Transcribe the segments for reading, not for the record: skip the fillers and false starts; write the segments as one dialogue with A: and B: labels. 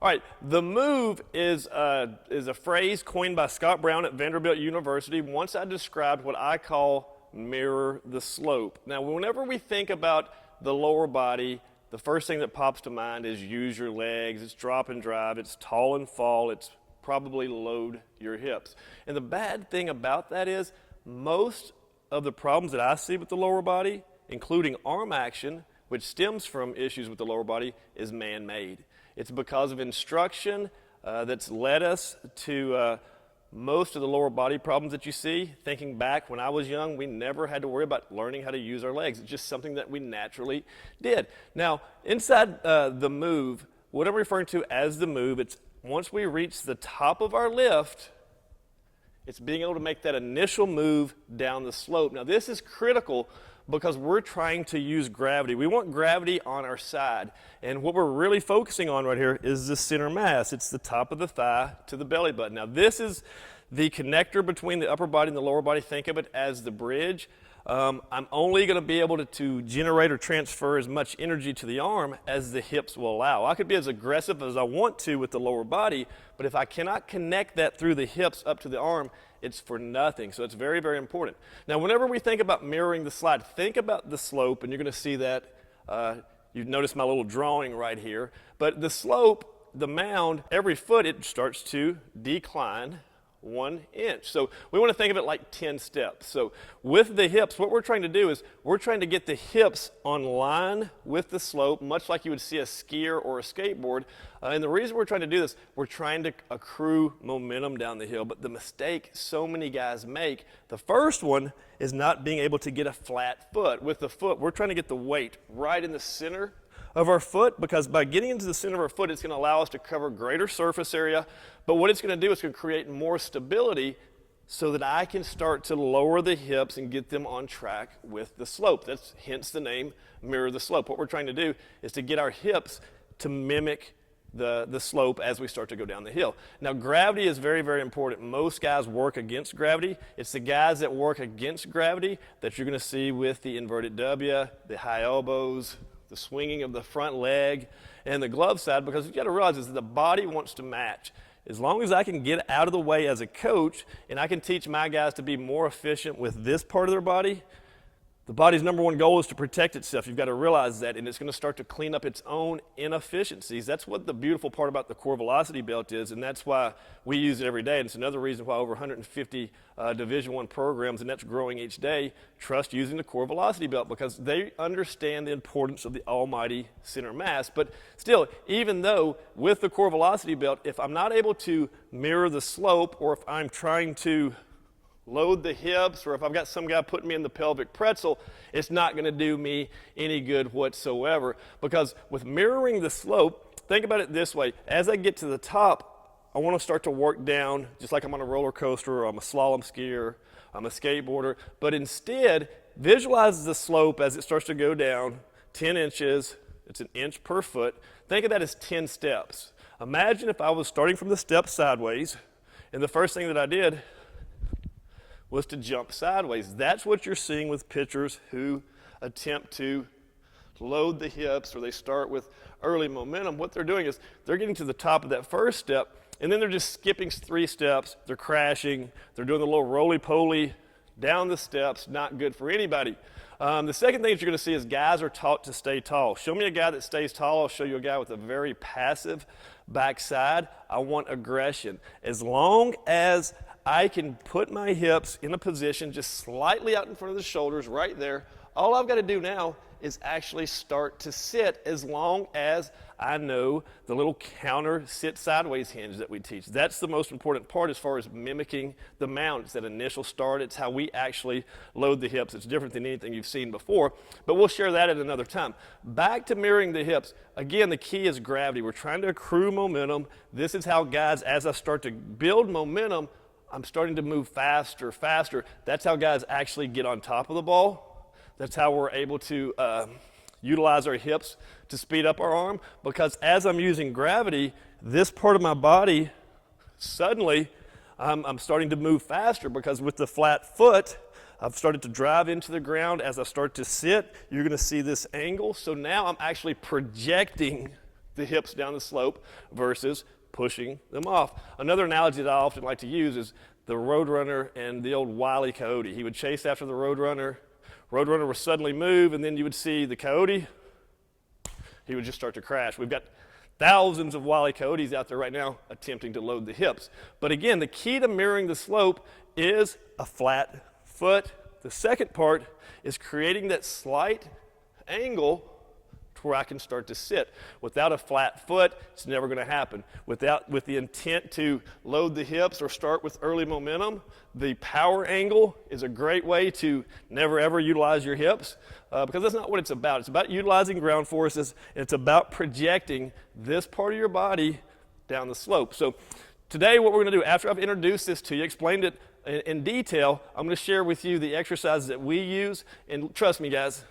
A: All right, the move is a phrase coined by Scott Brown at Vanderbilt University. Once I described what I call mirror the slope. Now, whenever we think about the lower body, the first thing that pops to mind is use your legs, it's drop and drive, it's tall and fall, it's probably load your hips. And the bad thing about that is most of the problems that I see with the lower body, including arm action, which stems from issues with the lower body, is man-made. It's because of instruction that's led us to most of the lower body problems that you see. Thinking back, when I was young, we never had to worry about learning how to use our legs. It's just something that we naturally did. Now, inside the move, what I'm referring to as the move, it's once we reach the top of our lift, it's being able to make that initial move down the slope. Now, this is critical because we're trying to use gravity. We want gravity on our side. And what we're really focusing on right here is the center mass. It's the top of the thigh to the belly button. Now, this is the connector between the upper body and the lower body. Think of it as the bridge. I'm only going to be able to generate or transfer as much energy to the arm as the hips will allow. I could be as aggressive as I want to with the lower body, but if I cannot connect that through the hips up to the arm, it's for nothing. So it's very, very important. Now, whenever we think about mirroring the slide, think about the slope, and you're going to see that. You've noticed my little drawing right here. But the slope, the mound, every foot, it starts to decline 1 inch. So we want to think of it like 10 steps. So with the hips, what we're trying to do is we're trying to get the hips on line with the slope, much like you would see a skier or a skateboard. And the reason we're trying to do this, we're trying to accrue momentum down the hill. But the mistake so many guys make, the first one is not being able to get a flat foot. With the foot, we're trying to get the weight right in the center of our foot, because by getting into the center of our foot, it's going to allow us to cover greater surface area. But what it's going to do is going to create more stability so that I can start to lower the hips and get them on track with the slope. That's hence the name mirror the slope. What we're trying to do is to get our hips to mimic the slope as we start to go down the hill. Now, gravity is very, very important. Most guys work against gravity. It's the guys that work against gravity that you're going to see with the inverted W, the high elbows, the swinging of the front leg, and the glove side, because you've got to realize is that the body wants to match. As long as I can get out of the way as a coach and I can teach my guys to be more efficient with this part of their body, the body's number one goal is to protect itself. You've got to realize that, and it's going to start to clean up its own inefficiencies. That's what the beautiful part about the core velocity belt is, and that's why we use it every day. And it's another reason why over 150 Division I programs, and that's growing each day, trust using the core velocity belt, because they understand the importance of the almighty center mass. But still, even though with the core velocity belt, if I'm not able to mirror the slope, or if I'm trying to load the hips, or if I've got some guy putting me in the pelvic pretzel, it's not going to do me any good whatsoever. Because with mirroring the slope, think about it this way. As I get to the top, I want to start to work down just like I'm on a roller coaster, or I'm a slalom skier, I'm a skateboarder. But instead, visualize the slope as it starts to go down 10 inches. It's an inch per foot. Think of that as 10 steps. Imagine if I was starting from the steps sideways, and the first thing that I did was to jump sideways. That's what you're seeing with pitchers who attempt to load the hips, or they start with early momentum. What they're doing is they're getting to the top of that first step, and then they're just skipping 3 steps. They're crashing. They're doing the little roly-poly down the steps. Not good for anybody. The second thing that you're going to see is guys are taught to stay tall. Show me a guy that stays tall. I'll show you a guy with a very passive backside. I want aggression. As long as I can put my hips in a position just slightly out in front of the shoulders right there, all I've got to do now is actually start to sit, as long as I know the little counter sit sideways hinge that we teach. That's the most important part as far as mimicking the mound. It's that initial start. It's how we actually load the hips. It's different than anything you've seen before, but we'll share that at another time. Back to mirroring the hips. Again, the key is gravity. We're trying to accrue momentum. This is how guys, as I start to build momentum, I'm starting to move faster, faster. That's how guys actually get on top of the ball. That's how we're able to utilize our hips to speed up our arm, because as I'm using gravity, this part of my body, suddenly I'm starting to move faster, because with the flat foot, I've started to drive into the ground. As I start to sit, you're going to see this angle. So now I'm actually projecting the hips down the slope versus pushing them off. Another analogy that I often like to use is the roadrunner and the old Wile E. Coyote. He would chase after the roadrunner. Roadrunner would suddenly move, and then you would see the coyote. He would just start to crash. We've got thousands of Wile E. Coyotes out there right now attempting to load the hips. But again, the key to mirroring the slope is a flat foot. The second part is creating that slight angle to where I can start to sit. Without a flat foot, it's never going to happen. With the intent to load the hips or start with early momentum, the power angle is a great way to never ever utilize your hips because that's not what it's about. It's about utilizing ground forces, and it's about projecting this part of your body down the slope. So today what we're going to do, after I've introduced this to you, explained it in detail, I'm going to share with you the exercises that we use. And trust me, guys,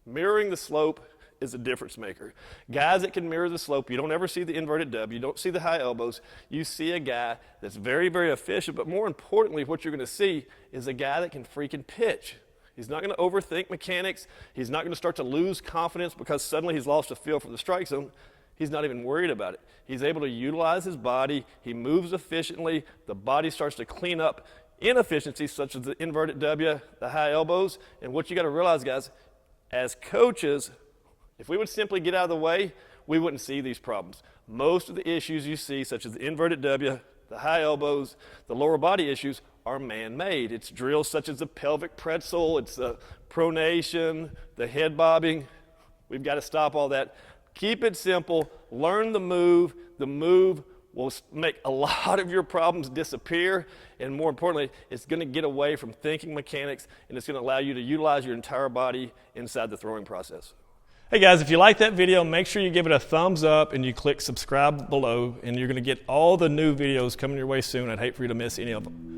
A: mirroring the slope is a difference maker. Guys that can mirror the slope, you don't ever see the inverted W, you don't see the high elbows. You see a guy that's very, very efficient, but more importantly, what you're going to see is a guy that can freaking pitch. He's not going to overthink mechanics. He's not going to start to lose confidence because suddenly he's lost a feel for the strike zone. He's not even worried about it. He's able to utilize his body. He moves efficiently. The body starts to clean up inefficiencies such as the inverted W, the high elbows. And what you got to realize, guys, as coaches, if we would simply get out of the way, we wouldn't see these problems. Most of the issues you see, such as the inverted W, the high elbows, the lower body issues, are man-made. It's drills such as the pelvic pretzel, it's the pronation, the head bobbing. We've got to stop all that. Keep it simple. Learn the move. The move will make a lot of your problems disappear, and more importantly, it's going to get away from thinking mechanics, and it's going to allow you to utilize your entire body inside the throwing process. Hey guys, if you like that video, make sure you give it a thumbs up and you click subscribe below, and you're going to get all the new videos coming your way soon. I'd hate for you to miss any of them.